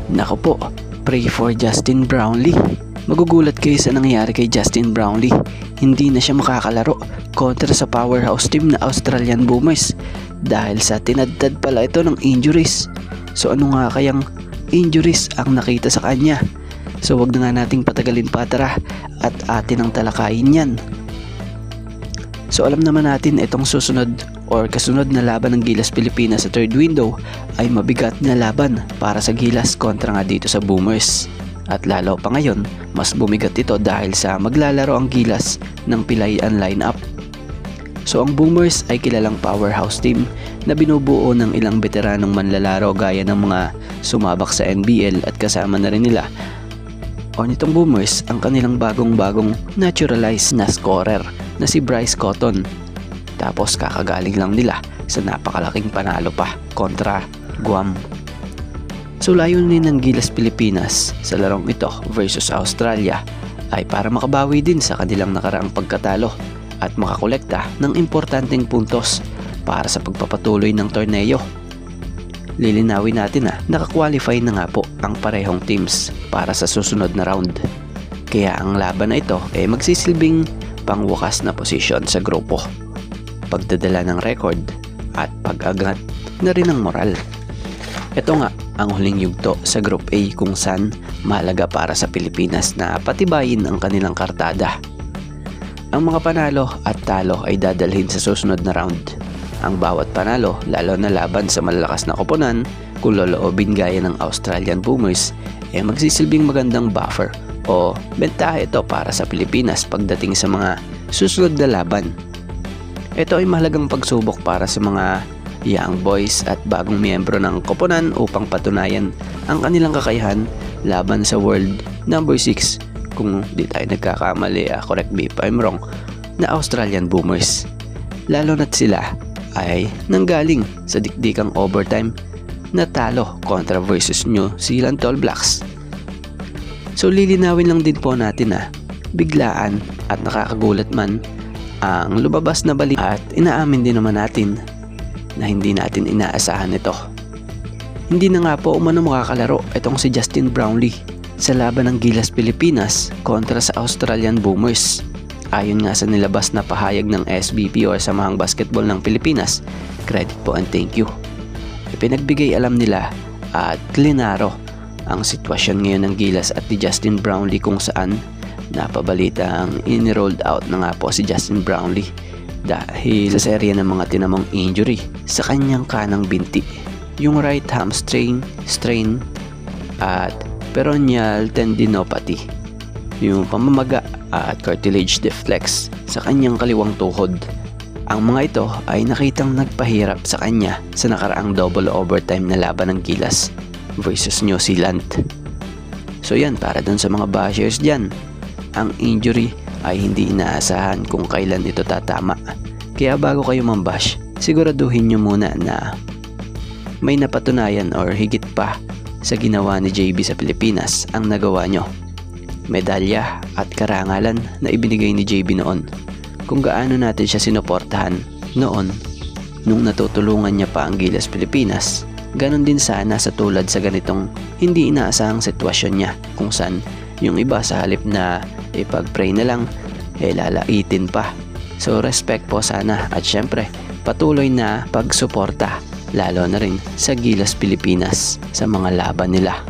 Naku po, pray for Justin Brownlee. Magugulat kayo sa nangyari kay Justin Brownlee. Hindi na siya makakalaro kontra sa powerhouse team na Australian Boomers dahil sa tinadtad pala ito ng injuries. So ano nga kayang injuries ang nakita sa kanya? So wag na nga nating patagalin pa, tara at atin ang talakayin yan. So alam naman natin itong susunod or kasunod na laban ng Gilas Pilipinas sa third window ay mabigat na laban para sa Gilas kontra nga dito sa Boomers. At lalo pa ngayon, mas bumigat ito dahil sa maglalaro ang Gilas ng Pilian lineup. So ang Boomers ay kilalang powerhouse team na binubuo ng ilang veteranong manlalaro gaya ng mga sumabak sa NBL at kasama na rin nila o nitong Boomers ang kanilang bagong naturalized na scorer na si Bryce Cotton. Tapos kakagaling lang nila sa napakalaking panalo pa kontra Guam. So layunin ng Gilas Pilipinas sa larong ito versus Australia ay para makabawi din sa kanilang nakaraang pagkatalo at makakolekta ng importanteng puntos para sa pagpapatuloy ng torneo. Lilinawin natin na nakakwalify na nga po ang parehong teams para sa susunod na round. Kaya ang laban na ito ay magsisilbing pangwakas na posisyon sa grupo, pagdadala ng record at pag-agat na rin ng moral. Ito nga ang huling yugto sa Group A kung saan mahalaga para sa Pilipinas na patibayin ang kanilang kartada. Ang mga panalo at talo ay dadalhin sa susunod na round. Ang bawat panalo, lalo na laban sa malalakas na koponan, kung loloobin gaya ng Australian Boomers, ay magsisilbing magandang buffer o bentahe ito para sa Pilipinas pagdating sa mga susunod na laban. Ito ay mahalagang pagsubok para sa mga young boys at bagong miyembro ng koponan upang patunayan ang kanilang kakayahan laban sa world number 6, kung di tayo nagkakamali, correct me if I'm wrong, na Australian Boomers. Lalo na't sila ay nanggaling sa dikdikang overtime na talo kontra versus New Zealand All Blacks. So lilinawin lang din po natin na biglaan at nakakagulat man ang lumabas na balita at inaamin din naman natin na hindi natin inaasahan ito. Hindi na nga po umano makakalaro itong si Justin Brownlee sa laban ng Gilas Pilipinas kontra sa Australian Boomers. Ayon nga sa nilabas na pahayag ng SBP o Samahang Basketball ng Pilipinas, credit po and thank you. Ipinagbigay alam nila at klinaro ang sitwasyon ngayon ng Gilas at ni Justin Brownlee kung saan napabalita ang in-rolled out na nga po si Justin Brownlee dahil sa serye ng mga tinamong injury sa kanyang kanang binti, yung right hamstring strain at peroneal tendinopathy, yung pamamaga at cartilage deflex sa kanyang kaliwang tuhod. Ang mga ito ay nakitang nagpahirap sa kanya sa nakaraang double overtime na laban ng Gilas versus New Zealand. So yan, para dun sa mga bashers dyan, ang injury ay hindi inaasahan kung kailan ito tatama. Kaya bago kayo mambash, siguraduhin nyo muna na may napatunayan or higit pa sa ginawa ni JB sa Pilipinas ang nagawa nyo. Medalya at karangalan na ibinigay ni JB noon. Kung gaano natin siya sinuportahan noon nung natutulungan niya pa ang Gilas Pilipinas, ganon din sana sa tulad sa ganitong hindi inaasahang sitwasyon niya kung saan yung iba sa halip na ipag-pray na lang, lalaitin pa. So respect po sana at syempre patuloy na pagsuporta lalo na rin sa Gilas Pilipinas sa mga laban nila.